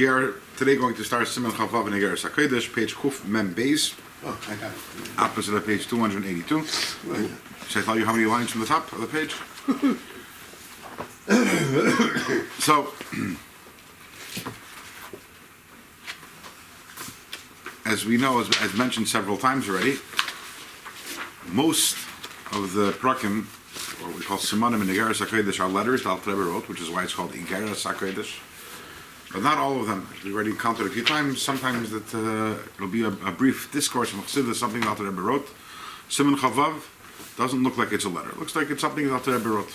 We are today going to start Siman Chavav in Iggeres HaKodesh, page Kuf Mem Beis, opposite of page 282. Should I tell you how many lines from the top of the page? So, as we know, as mentioned several times already, most of the prakim, or what we call Simanim in Iggeres HaKodesh, are letters that Rabbi wrote, which is why it's called Iggeres HaKodesh. But not all of them. We already counted a few times. Sometimes that it'll be a brief discourse from Chassidus, something that Rabbi wrote. Siman Chavav doesn't look like it's a letter. It looks like it's something that Rabbi wrote.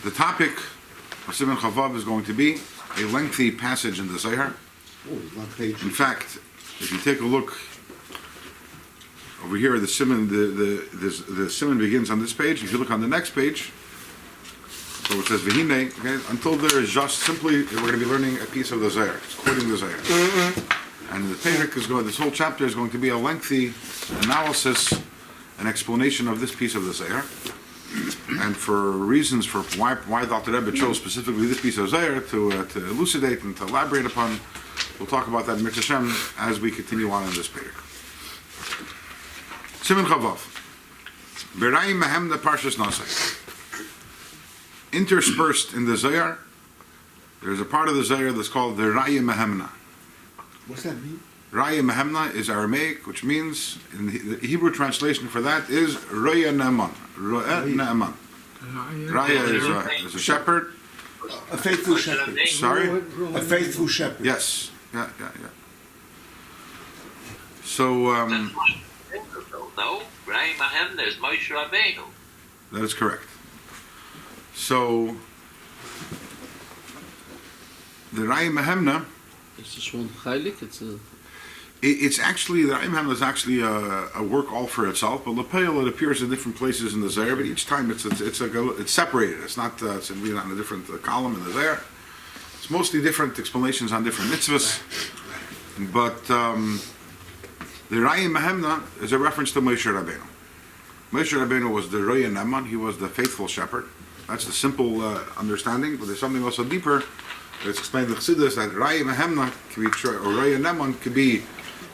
The topic of Siman Chavav is going to be a lengthy passage in the Zohar. In fact, if you take a look over here, the Siman, the Siman begins on this page. If you look on the next page, so it says Vehine, okay, until there is just simply, we're going to be learning a piece of the Zohar. It's quoting the Zohar. And the Perek is going, this whole chapter is going to be a lengthy analysis and explanation of this piece of the Zohar. And for reasons for why Dr. Rebbe chose specifically this piece of Zohar to elucidate and to elaborate upon, we'll talk about that in Mirz Hashem as we continue on in this Perek. Siman Chavav. Berayim Mehem the Parshas Nasai. Interspersed in the Zohar, there's a part of the Zohar that's called the Raya Mehemna. What's that mean? Raya Mehemna is Aramaic, which means, in the Hebrew translation for that is Raya Naaman. Raya is a shepherd. A faithful shepherd. Sorry? A faithful shepherd. Yes. Yeah. So, no, Raya Mehemna is Moshe Rabbeinu. That is correct. So, the Raya Mehemna, is this one heilig? it's actually, the Raya Mehemna is actually a work all for itself, but Lepel, it appears in different places in the Zohar, but each time it's separated. It's not it's really not in a different column in the Zohar. It's mostly different explanations on different mitzvahs, but the Raya Mehemna is a reference to Moshe Rabbeinu. Moshe Rabbeinu was the Raya Naaman, he was the faithful shepherd. That's the simple understanding, but there's something also deeper. It's explained in the Chassidus that Raya Mehemna can be, or Raya Naaman can be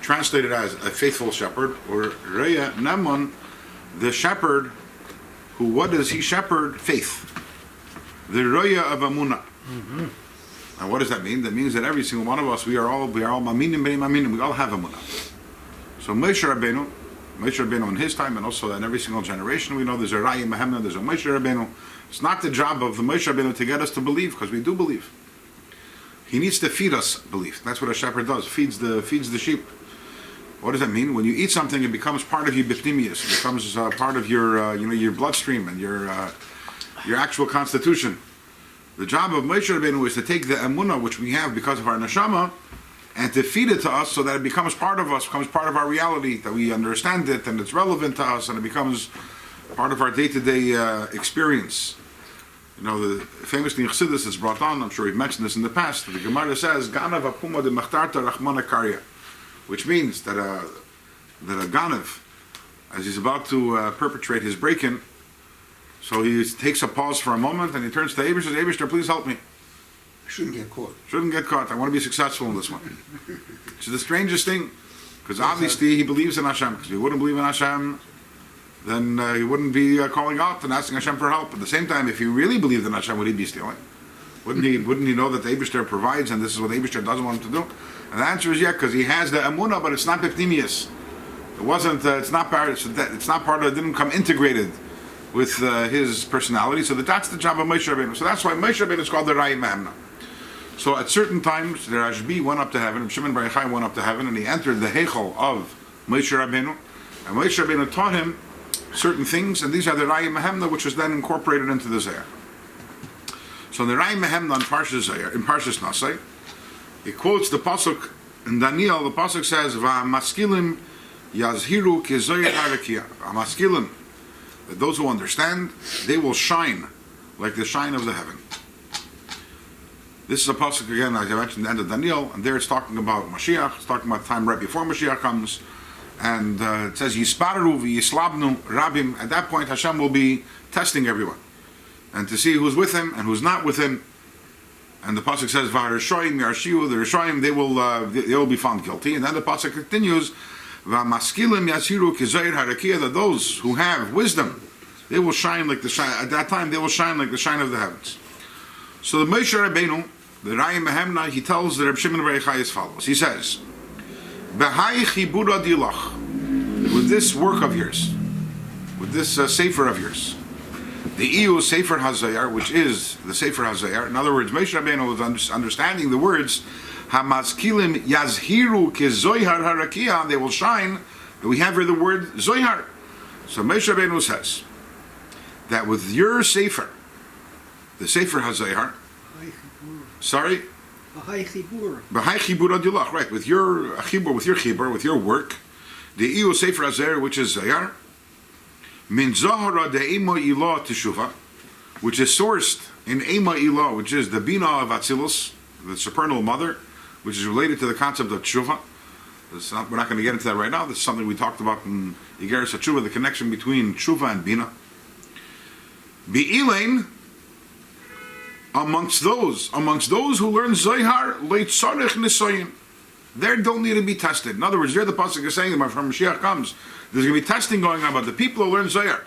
translated as a faithful shepherd, or Raya Naaman, the shepherd who, what does he shepherd? Faith. The Raya of Amunah. And what does that mean? That means that every single one of us, we are all Maminim B'nei Maminim, we all have Amunah. So Moshe Rabbeinu in his time, and also in every single generation, we know there's a Raya Mehemna, there's a Moshe Rabbeinu. It's not the job of the Moshe Rabbeinu to get us to believe, because we do believe. He needs to feed us belief. That's what a shepherd does, feeds the sheep. What does that mean? When you eat something, it becomes part of your bipnimius. It becomes part of your your bloodstream and your actual constitution. The job of Moshe Rabbeinu is to take the emunah which we have because of our neshama, and to feed it to us so that it becomes part of us, becomes part of our reality, that we understand it and it's relevant to us, and it becomes part of our day-to-day experience. You know, famously in Chassidus is brought on, I'm sure we've mentioned this in the past, the Gemara says, Ganav apuma de machtarta rachmana karya, which means that a Ganav, as he's about to perpetrate his break-in, so he takes a pause for a moment and he turns to Eibishter, says, Eibishter, please help me. I shouldn't get caught. I want to be successful in this one. It's the strangest thing, because obviously he believes in Hashem, because if he wouldn't believe in Hashem, then he wouldn't be calling out and asking Hashem for help. At the same time, if he really believed in Hashem, would he be stealing? Wouldn't he know that the Eibishter provides, and this is what the Eibishter doesn't want him to do? And the answer is yeah, because he has the Amunah, but it's not Bipnimius. It wasn't. It's not part of. It didn't come integrated with his personality. So that's the job of Moshe Rabbeinu. So that's why Moshe Rabbeinu is called the Raya Mehemna. So at certain times, the Rashbi went up to heaven, Shimon Bar Yochai went up to heaven, and he entered the Heichal of Moshe Rabbeinu, and Moshe Rabbeinu taught him certain things, and these are the Raya Mehemna, which was then incorporated into the Zohar. So the Raya Mehemna in Parshas Nasai, he quotes the pasuk in Daniel. The pasuk says, "Va'maskilim yazhiru kezoyer harakia." Va'maskilim, that those who understand, they will shine like the shine of the heaven. This is a pasuk again, as I mentioned, the end of Daniel, and there it's talking about Mashiach. It's talking about the time right before Mashiach comes. And it says, Yisparu v'yislabnu rabim. At that point, Hashem will be testing everyone, and to see who's with him and who's not with him. And the pasuk says, "V'harishayim yarshiu." The Rishayim they will be found guilty. And then the pasuk continues, "V'maskilim yasiru k'zayir harakia." That those who have wisdom, they will shine like the shine. At that time, they will shine like the shine of the heavens. So the Moshe Rabbeinu, the Rayim Behemna, he tells the Reb Shimon Bar Yochai as follows. He says, "B'hai chibura dilach." With this work of yours, with this sefer of yours, the EU Sefer HaZayar, which is the Sefer HaZayar. In other words, Moshe Rabbeinu was understanding the words Hamaskilim Yazhiru Kezoyhar Harakia. They will shine. We have here the word Zoyhar. So Moshe Rabbeinu says that with your Sefer, the Sefer HaZayar. Sorry. B'hai chibur. B'hai chibur adilach. Right. With your chibur, with your work, the EU Sefer HaZayar, which is Zayar. Min Zahara de Ema Ilah Teshuvah, which is sourced in Ema Ilah, which is the Bina of Atzilus, the supernal mother, which is related to the concept of Teshuvah. We're not going to get into that right now. This is something we talked about in Iggeres Teshuvah, the connection between Teshuvah and Bina. Be'ilein, amongst those who learn Zohar, Leitzarech Nisoyin, they don't need to be tested. In other words, there the pasuk is saying that from Mashiach comes, there's going to be testing going on, but the people who learn Zohar,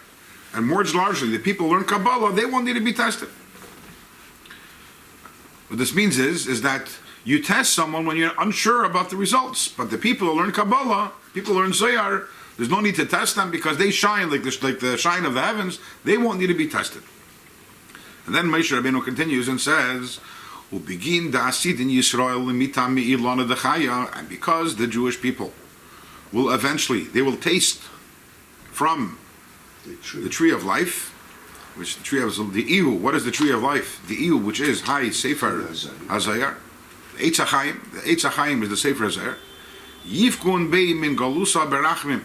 and more largely, the people who learn Kabbalah, they won't need to be tested. What this means is that you test someone when you're unsure about the results, but the people who learn Kabbalah, people who learn Zohar, there's no need to test them because they shine like the shine of the heavens. They won't need to be tested. And then Moshe Rabbeinu continues and says, "Ubegin da'asid in Yisrael limitam me'ilana dechaya," and because the Jewish people will eventually, they will taste from the tree of life, which the tree of the Ihu. What is the tree of life? The Ihu, which is Hai Sefer Hazayar. The Eitz HaChaim. The Eitz HaChaim is the Sefer Hazayar. Yifkun bei min galusa berachmim.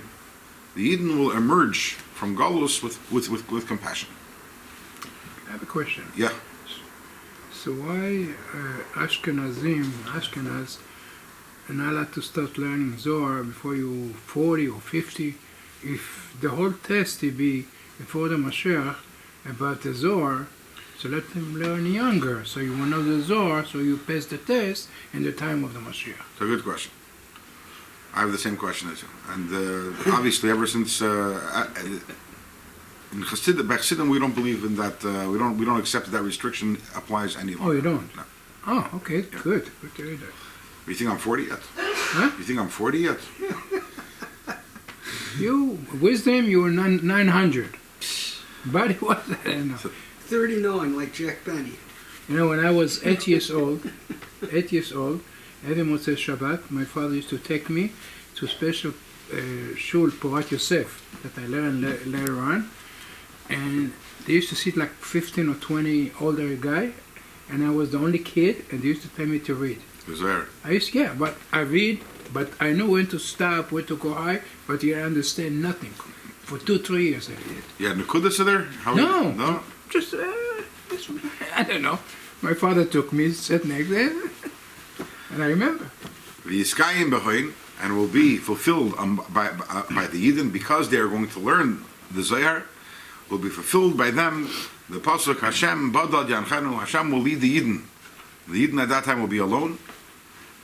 The Yidden will emerge from galus with compassion. I have a question. Yeah. So why Ashkenaz, are not allowed to start learning Zohar before you 40 or 50? If the whole test will be before the Mashiach about the Zohar, so let them learn younger. So you will know the Zohar, so you pass the test in the time of the Mashiach. It's a good question. I have the same question as you. And obviously, ever since in Chassidim, we don't believe in that. We don't accept that restriction applies any longer. Oh, you don't? No. Oh, okay, Yeah. good. Good to hear that. You think I'm 40 yet? Huh? You think I'm 40 yet? You, wisdom, you were 900. Body was, I don't know. 39, like Jack Benny. You know, when I was 8 years old, every Motzei Shabbat, my father used to take me to special shul Porat Yosef that I learned later on, and they used to sit like 15 or 20 older guy, and I was the only kid, and they used to tell me to read. Was there? But I read, but I know when to stop, when to go high, but you understand nothing. For 2-3 years I did. Yeah, Nakudas are there? No. Just, I don't know. My father took me, sat next there, and I remember. V'yiskayim b'hoin, and will be fulfilled by the Yidden because they are going to learn the Zohar, will be fulfilled by them. The pasuk Hashem badad yanchanu, Hashem will lead the Yidden. The Yidden at that time will be alone.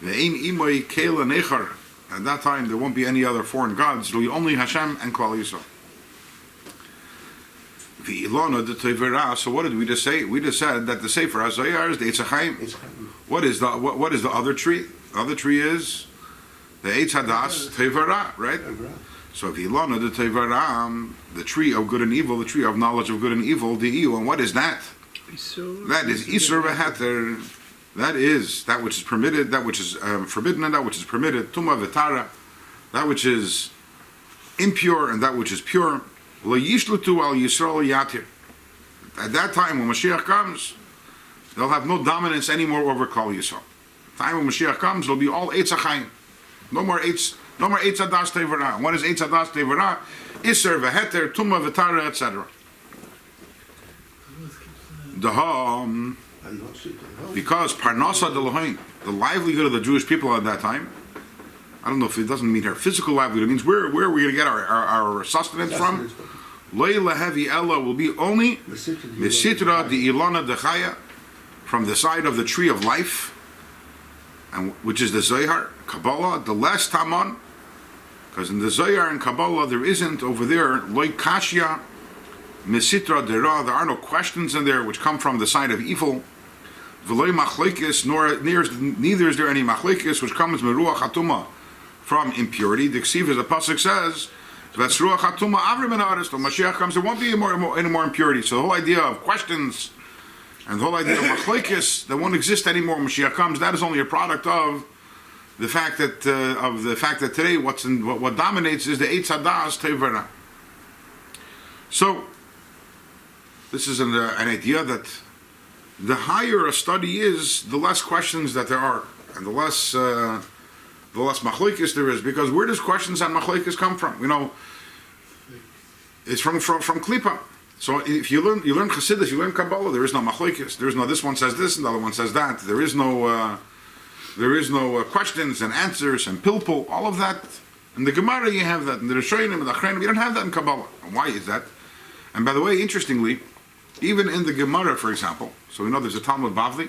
Ve'ein imoi kela nechar. At that time there won't be any other foreign gods. There will be only Hashem and Klal Yisrael. V'ilana de tevera. So what did we just say? We just said that the Sefer HaZayar is the Eitz HaChaim. What is the other tree? The other tree is the Eitz Hadas Tevera, right? So V'ilana de tevera, the tree of good and evil, the tree of knowledge of good and evil, the Iyu. And what is that? That is Isur v'Heter. That is that which is permitted, that which is forbidden, and that which is permitted. Tuma v'Tara, that which is impure and that which is pure. Lo yishlutu al Yisrael yatir. At that time, when Mashiach comes, they'll have no dominance anymore over Klal Yisrael. The time when Mashiach comes, it'll be all Eitz HaChaim. No more Eitz Hadas Tevera. What is Eitz Hadas Tevera? Isur v'Heter, Tuma v'Tara, etc. Because Parnasa Delohain, the livelihood of the Jewish people at that time, I don't know if it doesn't mean our physical livelihood, it means where are we going to get our sustenance from? Leila Heavy Ella will be only Mesitra de Ilana de Chaya, from the side of the tree of life, and which is the Zohar, Kabbalah, the less Taman, because in the Zohar and Kabbalah there isn't over there loy kashya, mesitra dera. There are no questions in there which come from the side of evil. V'loy machlekes, neither is there any machlekes which comes meruach hatuma, from impurity. The Ksiv, as the pasuk says, that's ruach hatuma avrim and aris. When Mashiach comes, there won't be any more impurity. So the whole idea of questions and the whole idea of machlekes that won't exist anymore when Mashiach comes, that is only a product of the fact that today what dominates is the Eitz Hadas Tevera. So this is an idea that the higher a study is, the less questions that there are, and the less machlekes there is. Because where does questions and machlekes come from? It's from Klippa. So if you learn Chassidus, you learn Kabbalah, there is no machlekes. There is no this one says this and the other one says that. There is no questions and answers and pilpul, all of that. In the Gemara you have that. In the Rishonim and the Achreinim, you don't have that in Kabbalah. And why is that? And by the way, interestingly, even in the Gemara, for example, so we know there's a Talmud Bavli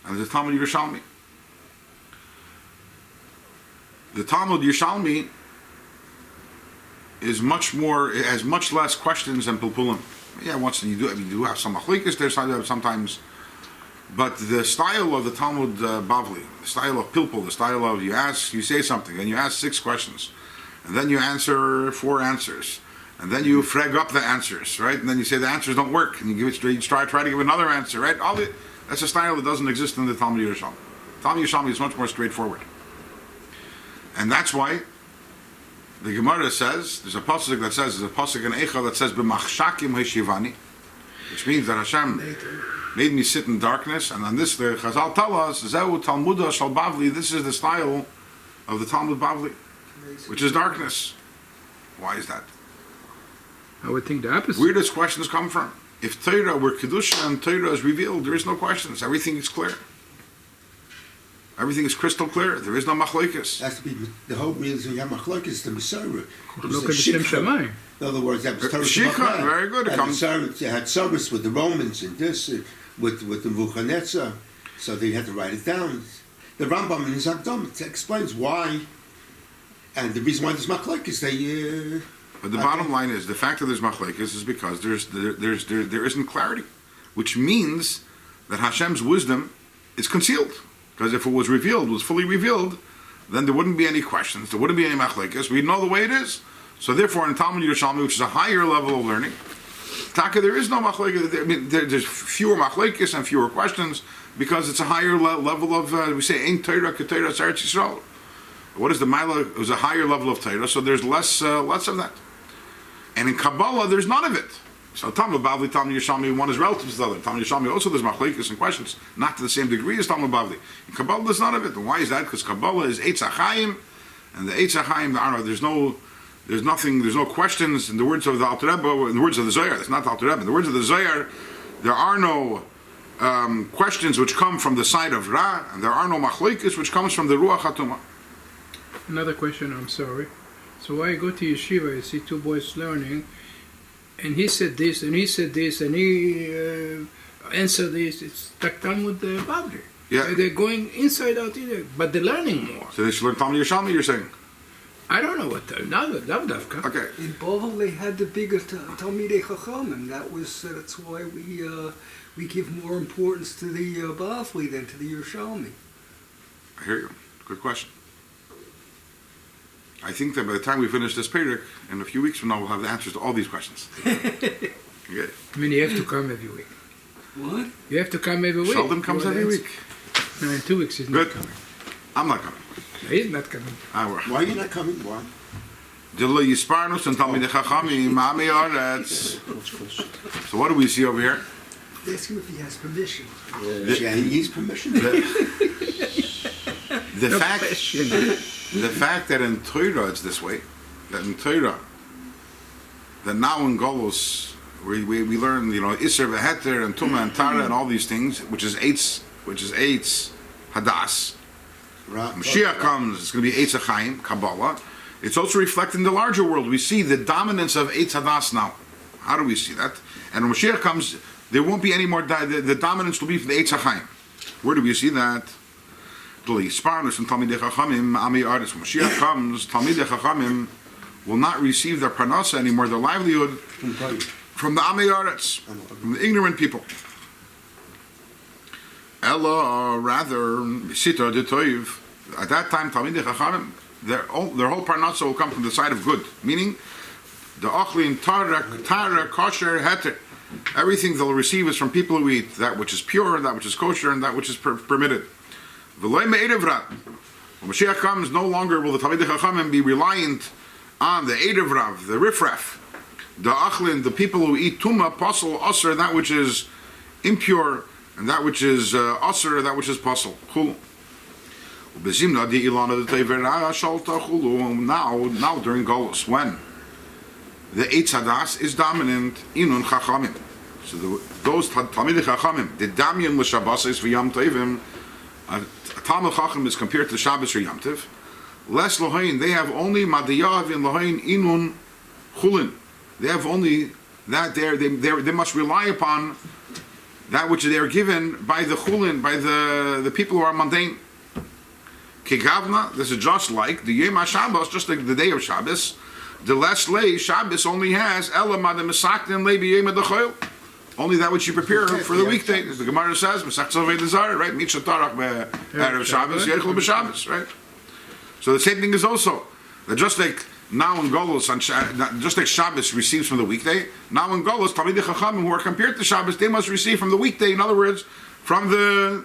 and there's a Talmud Yerushalmi. The Talmud Yerushalmi has much less questions than pilpulim. Yeah, once you do have some machlekes there sometimes, but the style of the Talmud Bavli, the style of pilpul, the style of you say something, and you ask 6 questions, and then you answer 4 answers, and then you frag up the answers, right? And then you say the answers don't work, and you try to give another answer, right? That's a style that doesn't exist in the Talmud Yerushalmi. Talmud Yerushalmi is much more straightforward, and that's why the Gemara says there's a pasuk in Eicha that says b'machshakim heshivani, which means that Hashem made me sit in darkness, and on this the Chazal tell us Zehu Talmuda Shal Bavli. This is the style of the Talmud Bavli, which is darkness. Why is that? I would think the opposite. Where does questions come from? If Torah were Kedusha and Torah is revealed, there is no questions. Everything is clear. Everything is crystal clear. There is no machlokes. Has to be the whole reason you have machlokes to Misora. Look at Shem Shammai. In other words, that was Torah Shikha, very good. You had service with the Romans and this, with the Nebuchadnezzar, so they had to write it down. The Rambam in his Akdam explains why, and the reason why there's machlokes. But the bottom line is the fact that there's machlokes is because there isn't clarity, which means that Hashem's wisdom is concealed. Because if it was revealed, was fully revealed, then there wouldn't be any questions, there wouldn't be any machlekes. We'd know the way it is. So therefore, in Talmud Yerushalmi, which is a higher level of learning, Taka, there is no machlekes. I mean, there's fewer machlekes and fewer questions because it's a higher level of we say Ein Torah K'Torah Eretz Yisrael. What is the Mila? It was a higher level of Torah, so there's less of that. And in Kabbalah, there's none of it. So Talmud Bavli, Talmud Yerushalmi, one is relative to the other. Talmud Yerushalmi also there's machlekes and questions, not to the same degree as Talmud Bavli. In Kabbalah, there's none of it. And why is that? Because Kabbalah is Eitz HaChaim, and the Eitz HaChaim, there's no questions. In the words of the Alter Rebbe, in the words of the Zohar, that's not the Alter Rebbe. In the words of the Zohar, there are no questions which come from the side of Ra, and there are no machlekes which comes from the Ruach HaTumah. Another question, I'm sorry. So why I go to yeshiva, I see 2 boys learning, and he said this, and he said this, and he answered this. It's like Talmud Bavli. Yeah. They're going inside out either, but they're learning more. So they should learn Talmud Yerushalmi, you're saying? I don't know what they're not Davka. Okay. In Bovel they had the biggest Talmidei Chachamim. That's why we give more importance to the Bavli than to the Yerushalmi. I hear you. Good question. I think that by the time we finish this Perek, in a few weeks from now, we'll have the answers to all these questions. Okay. I mean, you have to come every week. What? You have to come every week. Sheldon comes every week. No, in 2 weeks he's Good. not coming. I'm not coming. He's not coming. Why are you not coming? Why? Dilo Yisparnus and Talmidei Chachamim, Mami Aretz. So what do we see over here? Ask him if he has permission. Yeah, he needs permission. The fact that in Torah it's this way, that in Torah, that now in Golos, we learn, Isser v'Heter and Tumah and Tara and all these things, which is Eitz Hadas. Mashiach comes, it's going to be Eitz HaChaim, Kabbalah. It's also reflected in the larger world. We see the dominance of Eitz Hadas now. How do we see that? And when Mashiach comes, there won't be any more, the dominance will be for the Eitz HaChaim. Where do we see that? When Mashiach comes, Talmidei Chachamim will not receive their parnasa anymore, their livelihood, from the Amei Aretz, from the ignorant people. Ella, rather, Sita de Toiv, at that time, Talmidei Chachamim, their whole parnasa will come from the side of good, meaning the Ochlin, Tara, Kosher, Heter. Everything they'll receive is from people who eat that which is pure, that which is kosher, and that which is permitted. When Mashiach comes, no longer will the Talmidei Chachamim be reliant on the Erev Rav, the Rifraf, the Achlin, the people who eat Tuma, Pasul, Asr, that which is impure, and that which is Asr, that which is Pasul. Now during Golus, when the Eitz Hadas is dominant, Inun Chachamim. So those Talmidei Chachamim, the Damyan l'Shabbasis v'Yam Tovim, a Talmid Chacham is compared to Shabbos or Yom Tov. Less Lohain, they have only Madiyav in Lohain Inun Chulin. They have only that they must rely upon that which they are given by the Chulin, by the people who are mundane. Kegavna, this is just like the Yom HaShabbos, just like the day of Shabbos. The less lay Shabbos only has Elamad and Mesaktin lay b'Yom HaDachoil. Only that which you prepare for the weekday. As the Gemara says, Mesach Tzavei Dezar, right? Mitcha Tarach be'Erev Shabbos, Yechol b'Shabbos, right? So the same thing is also that just like now in Golos, just like Shabbos receives from the weekday, now in Golos, Talmidei Chachamim who are compared to Shabbos, they must receive from the weekday. In other words, from the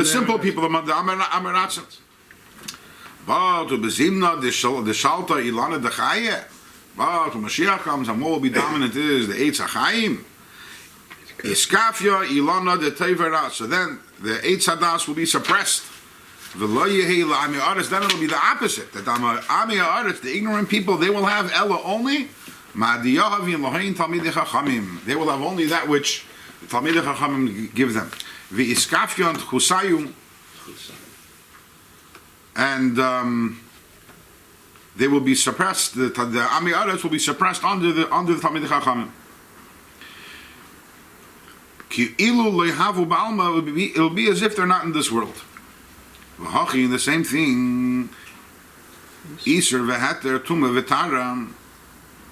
simple people, the Amaratzins. But to Bezimna, the Shalta Ilana Dechaye. But when Mashiach comes, and what will be dominant is the Eitz HaChaim. Iskafia Ilana de Tevera. So then the Eitz Hadas will be suppressed. Then it'll be the opposite. That Amei Haaretz, the ignorant people, they will have Ella only. They will have only that which the Talmidei Chachamim give them. V'iskafia Chusayum. And they will be suppressed. The Amei Haaretz will be suppressed under the Talmidei Chachamim. It'll be as if they're not in this world. The same thing. Iser v'heter tuma v'tara.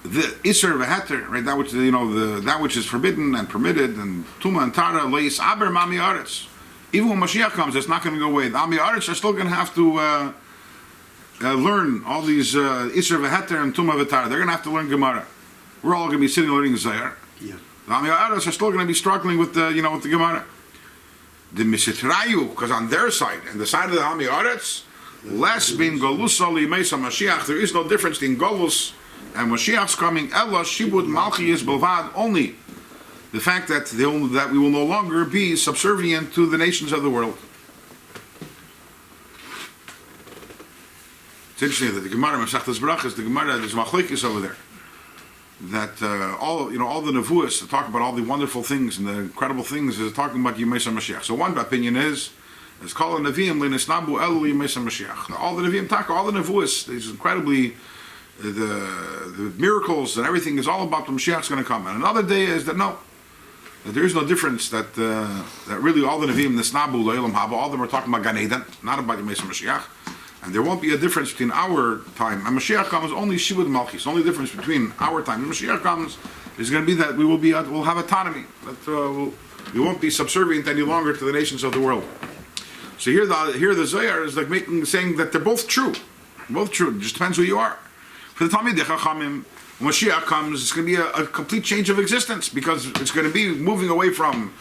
The iser v'heter, right? That which that which is forbidden and permitted, and tuma and tara leis aber Amei Haaretz. Even when Mashiach comes, it's not going to go away. The Amei Haaretz are still going to have to learn all these iser v'heter and tuma v'tara. They're going to have to learn Gemara. We're all going to be sitting learning Zayar. Yeah. The Amei Haaretz are still going to be struggling with the with the Gemara. The Misitrayu, because on their side, and the side of the Amei Haaretz, less being Golus Ali Mesa Mashiach, there is no difference in Golus and Mashiach's coming. Ella Shibud Malchi is Bilvad, only the fact that we will no longer be subservient to the nations of the world. It's interesting that the Gemara Masechtas Brachas, the Gemara, there's Machlekes over there. That all the nevuos talk about all the wonderful things and the incredible things is talking about Yemei Mashiach. So one opinion is called a neviim lenisnabu elu Yemei Mashiach. All the neviim talk, all the nevuos, these incredibly the miracles and everything is all about the Mashiach's going to come. And another day is that there is no difference that really all the neviim nisnabu le'elam haba, all of them are talking about Gan Eden, not about Yemei Mashiach. And there won't be a difference between our time and Mashiach comes. Only Shibud Malchis. The only difference between our time and Mashiach comes is going to be that we'll have autonomy. That we won't be subservient any longer to the nations of the world. So here the Zohar is like saying that they're both true. Both true. It just depends who you are. For the Talmidei Chachamim, when Mashiach comes, it's going to be a complete change of existence, because it's going to be moving away from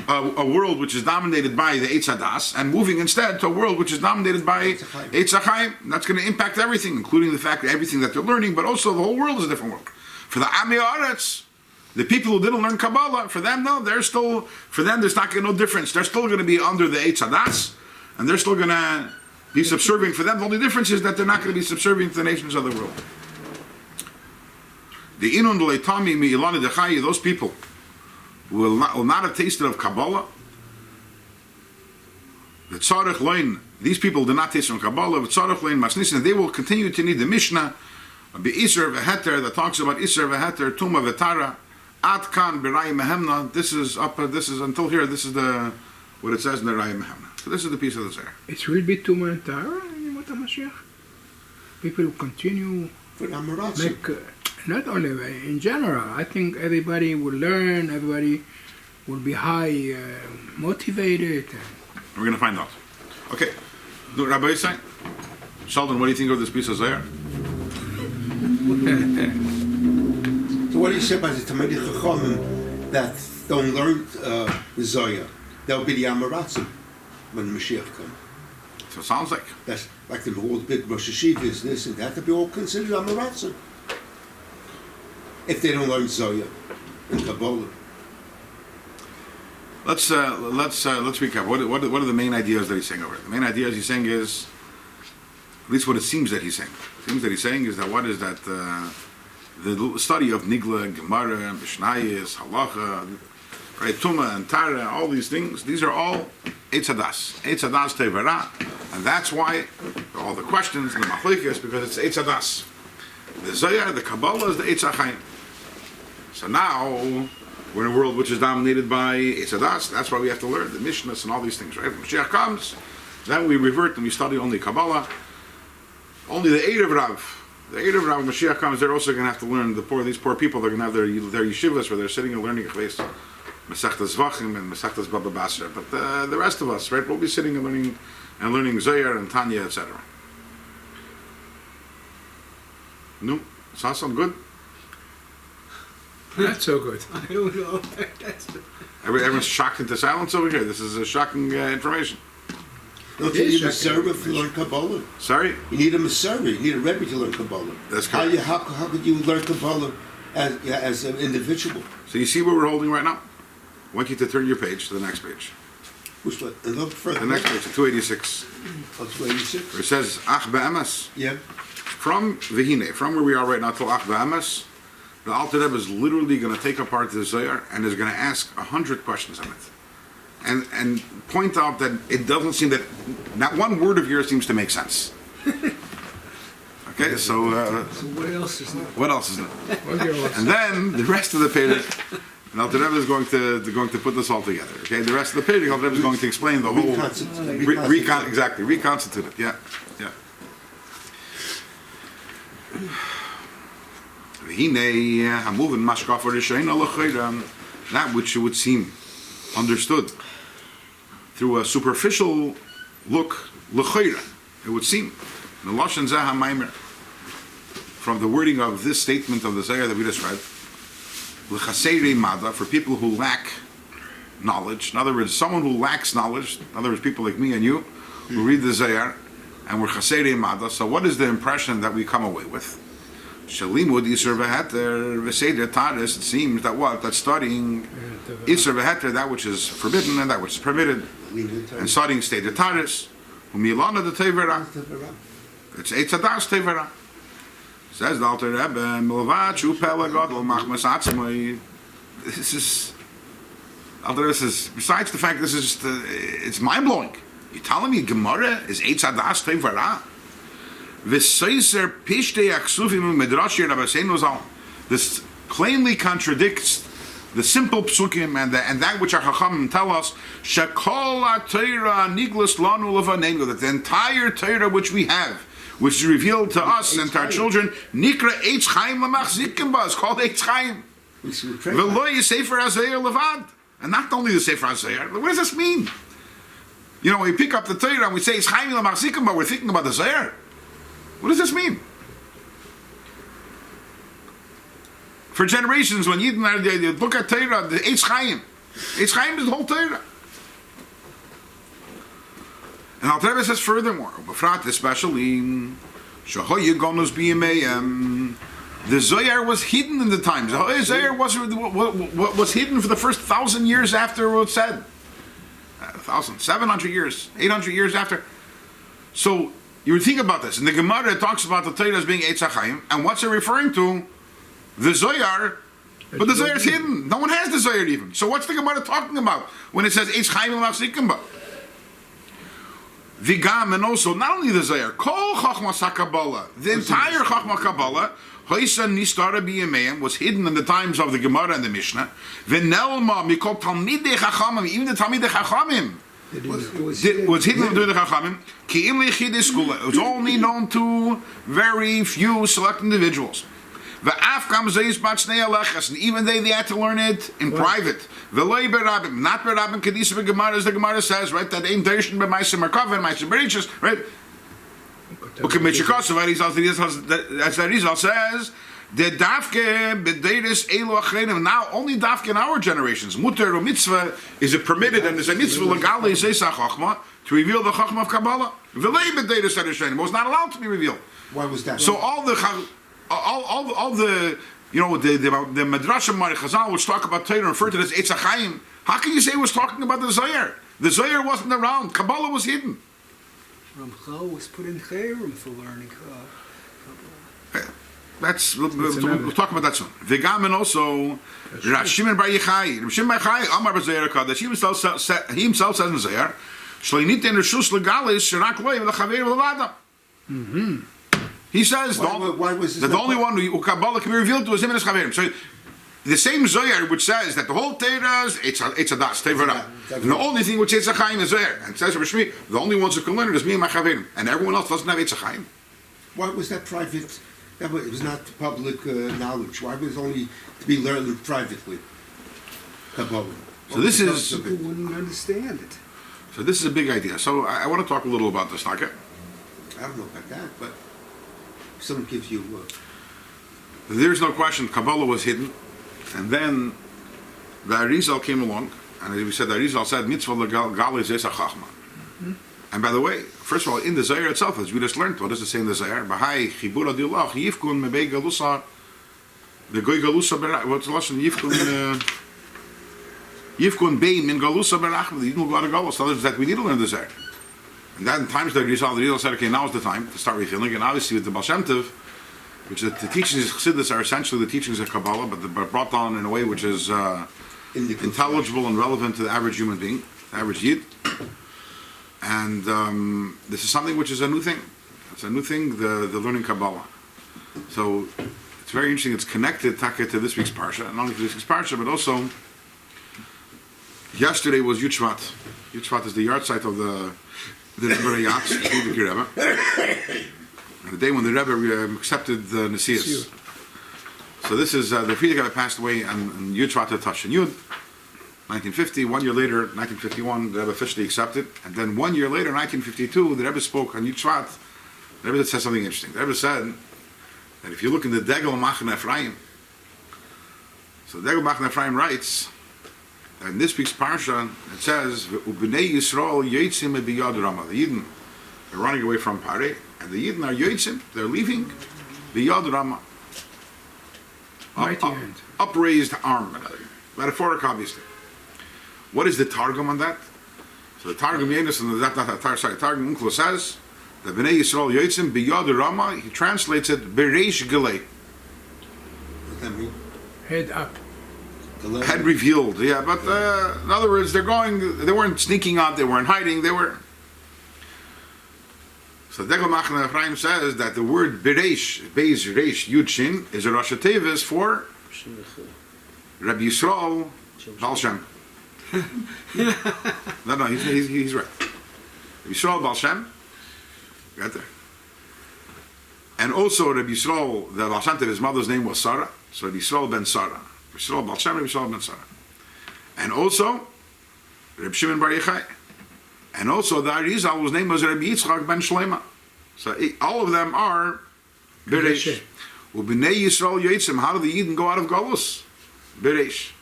a world which is dominated by the Eitz Hadas and moving instead to a world which is dominated by Eitz HaChaim. That's going to impact everything, including the fact that everything that they're learning, but also the whole world is a different world. For the Amei Haaretz, the people who didn't learn Kabbalah, for them there's not going to be no difference. They're still going to be under the Eitz Hadas, and they're still going to be subservient. For them, the only difference is that they're not going to be subservient to the nations of the world. The Inun Leitami Mi Ilana Dechayi, those people who will not have tasted of Kabbalah, the Tzarech Lein, these people did not taste from Kabbalah, the Tzarech Lein Masnisin, they will continue to need the Mishnah, Be Iser V'Heter, that talks about Iser V'Heter, Tuma V'Tara, Ad kan b'rayim mehemna. This is until here. This is what it says in the Rayim Mehemna. So this is the piece of the Zohar. It will be too much in what Mashiach. People will continue For Amaratsu. make not only in general. I think everybody will learn. Everybody will be high motivated. We're going to find out. Okay. Do Rabbi is saying? Sheldon, what do you think of this piece of Zohar? So what do you say about the Talmidei Chachamim that don't learn the Zohar? They'll be the Amaratsu when the Mashiach comes. So it sounds like. That's like the whole big Rosh Hashivas, this and that, they'll be all considered Amaratsu. If they don't learn Zohar and Kabbalah. Let's recap. What are the main ideas that he's saying over here? The main ideas he's saying is, at least what it seems that he's saying. It seems that he's saying is that what is that the study of Nigla, Gemara, Mishnayos, Halacha, right, Tuma and Tara, all these things, these are all Eitz Hadas Tevara, and that's why all the questions and the Machlokes, because it's Eitz Hadas. The Zohar, the Kabbalah is the Eitz HaChaim. So now we're in a world which is dominated by Eitz Hadas. That's why we have to learn the Mishnahs and all these things, right? When Mashiach comes, then we revert and we study only Kabbalah. Only the Erev Rav. The Erev Rav, when Mashiach comes, they're also going to have to learn. These poor people, they're going to have their yeshivas where they're sitting and learning Mesechtas Zvachim and Mesechtas Baba Basra. But the rest of us, right, we'll be sitting and learning Zohar and Tanya, etc. No? Sounds good? Not so good. I don't know. That's Everyone's shocked into silence over here. This is shocking information. Don't you need a Masorah to learn Kabbalah? Sorry? You need a Masorah, you need a Rebbe to learn Kabbalah. That's correct. How could you learn Kabbalah as an individual? So you see what we're holding right now? I want you to turn your page to the next page. Which one? A little further. The next page, 286. Oh, 286? Where it says, Ach be'emes. Yeah. From Vihine, from where we are right now till Ach be'emes, the Alter Rebbe is literally going to take apart the Zohar and is going to ask 100 questions on it. And point out that it doesn't seem that not one word of yours seems to make sense. Okay, so So what else is there? what else is there? And then the rest of the page, and Alter Rebbe is going to put this all together. Okay, the rest of the page, Alter Rebbe is going to explain the whole reconstitute it. Yeah. That which would seem understood through a superficial look, l'chayra, it would seem, from the wording of this statement of the Zohar that we just read, l'chaseirei mada, for people who lack knowledge. In other words, someone who lacks knowledge, in other words, people like me and you, who read the Zohar, and we're chaseirei mada, so what is the impression that we come away with? Shalimud Isser V'Heter V'Seder Taris, it seems that what? That studying Isser V'Heter, that which is forbidden and that which is permitted, and studying Seder Taris, Umilana the Tevera, it's Eitz Hadas Tevera. Says the Alter Rebbe, Milvat Shu Pele Gadol Machmas Atzmai. This is, Alter Rebbe says, besides the fact this is just, it's mind-blowing. You're telling me Gemara is Eitz Hadas Tevera? This plainly contradicts the simple psukim and that which our Chachamim tell us, that the entire Torah which we have, which is revealed to us and to our children, nikra Eitz Chaim is called Eitz Chaim. And not only the Sefer HaZohar, what does this mean? You know, when we pick up the Torah and we say Eitz Chaim Lamachzikim, but we're thinking about the Zohar. What does this mean? For generations, when Yidden look at Torah, the Eitz Chaim is the whole Torah. And Alter Rebbe says furthermore, especially, the Zohar was hidden in the times. The Zohar was hidden for the first 1,000 years after it was said. 700 years, 800 years after. So, you would think about this. In the Gemara, it talks about the Torah as being Eitz HaChaim, and what's it referring to? The Zohar, but the Zohar is hidden. No one has the Zohar even. So what's the Gemara talking about when it says Eitz Chaim L'Machzikim? Vigam, and also not only the Zohar, Kol Chachmas HaKabbalah, the entire Chachma Kabbalah, Hoysa Nistara B'Yameim, was hidden in the times of the Gemara and the Mishnah. V'nelma mikol Talmidei Chachamim, even the Talmidei Chachamim was hidden during the Chachamim. Ki im Lichidei Skula, it was only known to very few select individuals. V'af kam Zeis Bat Shnei Alechas, and even they had to learn it in private. V'loi berabim, not berabim Kedisa B'Gemara, as the Gemara says, right? That ain't Dershin B'Maisim Merkava and Maisim Berichas, right? Okay, Michikosav, as the Rizal says, the Dafke B'Deiris Elu Achreinim, now only Dafke in our generations, Mutter or Mitzvah, is it permitted, and there's a Mitzvah L'Gali Zeis HaChachma, to reveal the Chachma of Kabbalah. V'lei B'Deiris Adeshenim, was not allowed to be revealed. Why was that? So all the you know, the Midrashim Mari Chazal which talk about Torah and refer to this Eitz HaChaim. How can you say it was talking about the Zohar? The Zohar wasn't around. Kabbalah was hidden. Ramchal was put in Chayrim for learning. We'll talk about that soon. V'gam, and also Rav Shimon Bar Yochai. Rav Shimon Bar Yochai Amar B'Zohar HaKodesh. He himself says in Zohar, Shloinit in Rishus Legalis Sherak Loy V'Chaver V'Levada. He says why was that the only one who Kabbalah can be revealed to is him and his Chaverim. So the same Zohar which says that the whole Torah is it's a das Tevarah, and the only thing which is a Chaim is Zohar, and it says Rabbi Shmi, the only ones who can learn it is me and my Chaverim, and everyone else doesn't have Eitz HaChaim. Why was that private? It was not public knowledge. Why was it only to be learned privately? Kabbalah. So this is People wouldn't understand it. so this is a big idea. So I want to talk a little about this, okay? I don't know about that, but if someone gives you. There's no question Kabbalah was hidden, and then the Arizal came along, and as we said, the Arizal said mitzvah legal is Zeis HaChachma. And by the way, first of all, in the Zohar itself, as we just learned, what does it say in the Zohar? Bahai chibur adilach yifkun mebei galusa, the goy galusa what's the lesson? Yifkun bein min galusa berachma. The Yidden will go out of galus. So that we need to learn the Zohar. And then in times the Arizal said, okay, now is the time to start revealing. And obviously with the Baal Shem Tov, which the teachings of Chassidus are essentially the teachings of Kabbalah, but they're brought down in a way which is intelligible and relevant to the average human being, the average Yid. And this is something which is a new thing. It's a new thing, the learning Kabbalah. So it's very interesting. It's connected to this week's parsha, and not only to this week's parsha, but also yesterday was Yud Shvat. Yud Shvat is the yard site of the Rebbe Yatz, the Rebbe. The day when the Rebbe accepted the Nesius. So this is the Frierdiker passed away on Yud Shvat Tash and Yud, 1950. 1 year later, 1951, the Rebbe officially accepted. And then 1 year later, 1952, the Rebbe spoke on Yud Shvat. The Rebbe said something interesting. The Rebbe said that if you look in the Degel Machne Ephraim, so the Degel Machne Ephraim writes, in this week's parsha, it says, "Ubnei Yisrael yotzim biyad Rama." The Yidden are running away from Parei, and the Yidden are yotzim. They're leaving biyad Rama. Mighty hand. Upraised arm, metaphoric, obviously. What is the Targum on that? So the Targum Yedus and the Targum Unklo says that Bnei Yisrael yotzim biyad Rama. He translates it bereish gelei. What does that mean? Head up. Had revealed, yeah, but in other words, they weren't sneaking out, they weren't hiding, they were. So Degel Machne Ephraim says that the word Bereish, Beis Reish Yud Shin, is a Rosh Tevis for Rabbi Yisrael Baal Shem. No, he's right. Rabbi Yisrael Baal Shem, right there. And also Rabbi Yisrael, the Baal Shem Tov, his mother's name was Sarah, so Rabbi Yisrael ben Sarah. Yisrael Baal Shem, Yisrael ben Sarah. And also, Reb Shimon Bar Yochai. And also, the Arizal, whose name was Rabbi Yitzchak ben Shleima. So all of them are Bereish. Ubnei Yisrael Yotzim. How do the Yidden go out of Galus? Bereish.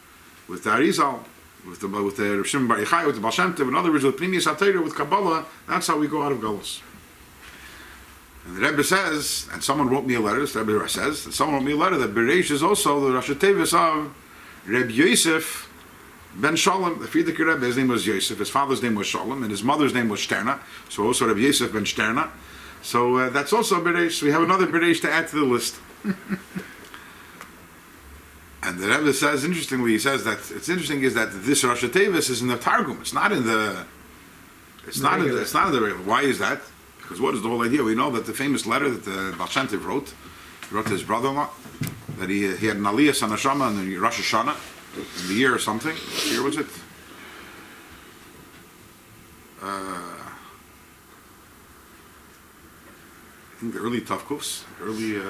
With the Arizal, with the Reb Shimon Bar Yochai, with the Baal Shem Tov, in other words, with Pnimius HaTorah, with Kabbalah, that's how we go out of Galus. And the Rebbe says, and someone wrote me a letter, the Rebbe says, that someone wrote me a letter that Bereish is also the Rosh Tevis of Reb Yosef ben Shalom. The Frierdiker Rebbe, his name was Yosef, his father's name was Shalom, and his mother's name was Sterna, so also Reb Yosef ben Sterna. So that's also Bereish. So we have another Bereish to add to the list. And the Rebbe says, interestingly, he says that it's interesting is that this Rosh Tevis is in the Targum. It's not in the It's not in the why is that? Because what is the whole idea? We know that the famous letter that the Baal Shem Tov wrote to his brother-in-law, that he had an aliyah on Neshama in the Rosh Hashanah, in the year or something. What year was it? I think the early Tavkufs, the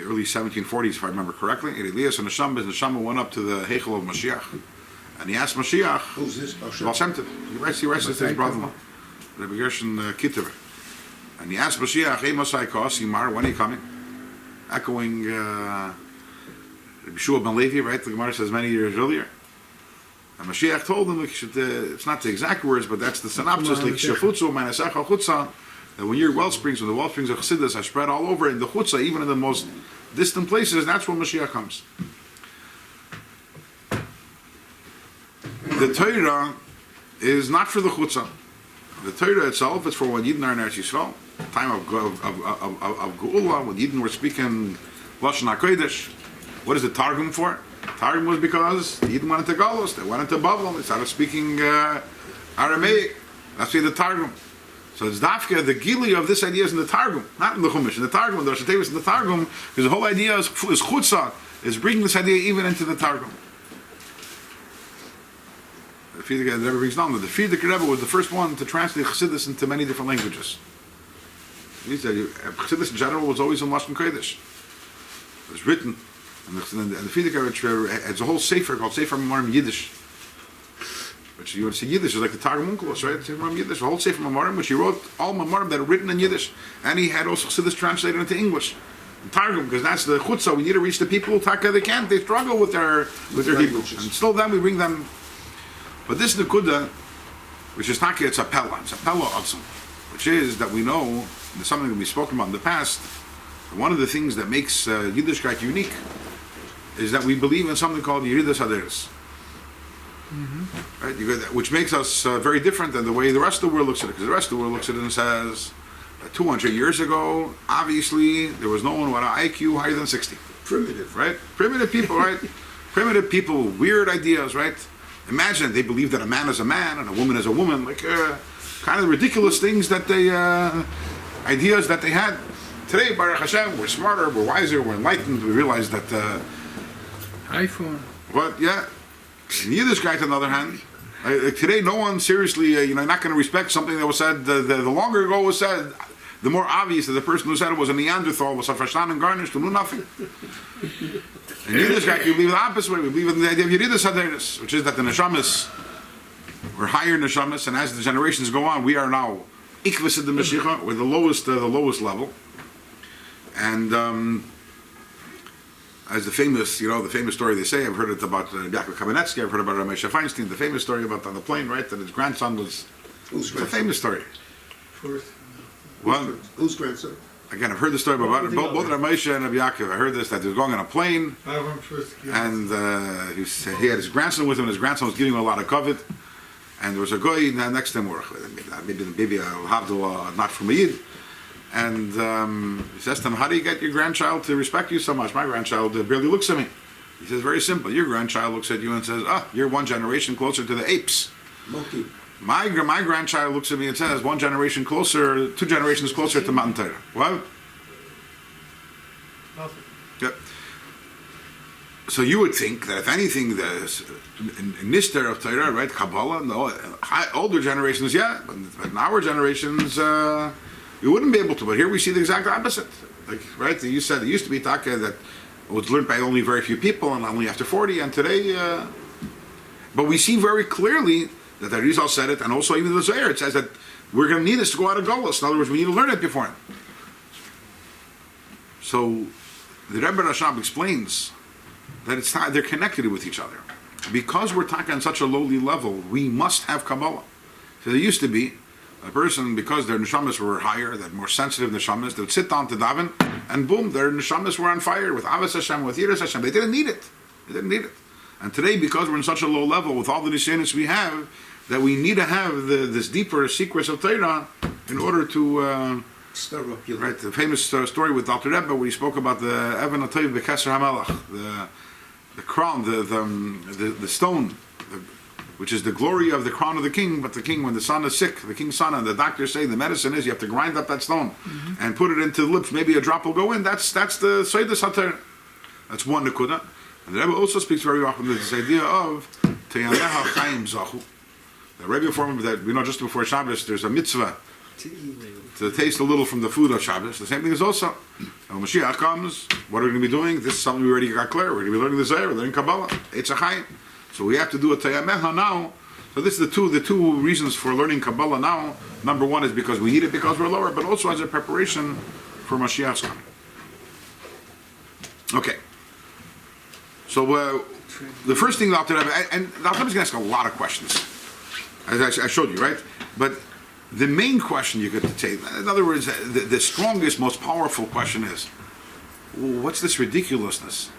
early 1740s, if I remember correctly. And Elias and Neshama went up to the Heichel of Mashiach, and he asked Mashiach, Who's this? Baal Shem Tov. He writes this to his brother-in-law, Rabbi Gershon Kittever. And he asked Mashiach, hey Mosai Kos, Yimar, when are you coming? Echoing Rabbi Shua ben Levi, right? The Gemara says many years earlier. And Mashiach told him, it's not the exact words, but that's the synopsis, like Shefutzu, Manasecha Chutza, that when your wellsprings, when the wellsprings of Chassidus are spread all over in the Chutza, even in the most distant places, that's when Mashiach comes. The Torah is not for the Chutza. The Torah itself is for when Yidden are in Eretz Yisrael, time of Geula, when Yidden were speaking Lashon HaKodesh. What is the Targum for? Targum was because the Yidden went into Galus, they went into Babylon, they started speaking Aramaic. That's why the Targum. So it's Dafka, the Gili of this idea is in the Targum, not in the Chumash. In the Targum, the Rosh Hashanah is in the Targum, because the whole idea is Chutzah, is bringing this idea even into the Targum. The Frierdiker Rebbe brings down that the Frierdiker Rebbe was the first one to translate Chassidus into many different languages. He said Chassidus in general was always in Lashon Kodesh. It was written, and the Frierdiker Rebbe has a whole sefer called Sefer Memorim Yiddish, which you would say Yiddish is like the Targum Onkelos, right? Sefer Memorim Yiddish, a whole Sefer Memorim, which he wrote all Memorim that are written in Yiddish, and he had also Chassidus translated into English. Targum, because that's the chutzah. We need to reach the people who they can't. They struggle with their Hebrew, and still then we bring them. But this nekuda, which is taka, it's a pella atzum, which is that we know there's something that we've spoken about in the past. One of the things that makes Yiddishkeit unique is that we believe in something called Yeridas Haderes, right? Which makes us very different than the way the rest of the world looks at it. Because the rest of the world looks at it and says, 200 years ago, obviously there was no one with an IQ higher than 60. Primitive. Right? Primitive people, right? Primitive people, weird ideas, right? Imagine they believe that a man is a man and a woman is a woman, like kind of ridiculous things that they, ideas that they had. Today, Baruch Hashem, we're smarter, we're wiser, we're enlightened. We realize that. iPhone. What? Yeah. In Yiddishkeit, on the other hand, today, no one seriously, not going to respect something that was said. The longer ago was said, the more obvious that the person who said it was a Neanderthal, was a verstanden and garnished, who knew nothing. In Yiddishkeit, we believe the opposite way. We believe in the idea of Yeridas Haderes, which is that the neshamas were higher neshamas, and as the generations go on, we are now ikvis in the Mashiach, we're the lowest level. And as the famous story they say, I've heard it about Yaakov Kamenetsky, I've heard about Ramesha Feinstein, the famous story about on the plane, right, that his grandson was. It's a famous story. Whose grandson? Again, I've heard the story about both Ramesha and Rabbi Yaakov. I heard this, that he was going on a plane, and he had his grandson with him, and his grandson was giving him a lot of covet, and there was a guy next to him, or maybe a Havdalah, not from a Yid, and he says to him, how do you get your grandchild to respect you so much? My grandchild barely looks at me. He says, very simple. Your grandchild looks at you and says, you're one generation closer to the apes. Monkey. My grandchild looks at me and says, 2 generations closer to Mount Torah. What? Yep. So you would think that if anything, the Nister of Torah, right, Kabbalah, no, older generations, yeah, but in our generations, you wouldn't be able to. But here we see the exact opposite. Like, right, you said it used to be Taka that it was learned by only very few people and only after 40, and today, but we see very clearly that the Rizal said it, and also even the Zohar, it says that we're going to need this to go out of Golos. In other words, we need to learn it beforehand. So the Rebbe Rashab explains that they're connected with each other. Because we're talking on such a lowly level, we must have Kabbalah. So there used to be a person, because their neshamas were higher, that more sensitive neshamas, they would sit down to daven, and boom, their neshamas were on fire with Avos Hashem, with Yiras Hashem. They didn't need it. And today, because we're in such a low level, with all the nisyanis we have, that we need to have this deeper secrets of Torah in order to stir up your right. The famous story with Dr. Rebbe, where he spoke about the Evan Atoiv Bekeser HaMelech, the crown, the stone, which is the glory of the crown of the king. But the king, when the son is sick, the king's son, and the doctors say the medicine is you have to grind up that stone and put it into the lips. Maybe a drop will go in. That's the Seidas HaTorah. That's one nekuda. And the Rebbe also speaks very often this idea of Teyameha Chaim Zachu. The Rebbe form that we know just before Shabbos, there's a mitzvah to taste a little from the food of Shabbos. The same thing is also when Mashiach comes. What are we going to be doing? This is something we already got clear. We're going to be learning the Zohar, we're learning Kabbalah. It's a Chaim. So we have to do a Teyameha now. So this is the two reasons for learning Kabbalah now. Number one is because we need it because we're lower, but also as a preparation for Mashiach's coming. Okay. So the first thing the Alter Rebbe, and the Alter Rebbe is going to ask a lot of questions, as I showed you, right? But the main question you get to take, in other words, the strongest, most powerful question is, what's this ridiculousness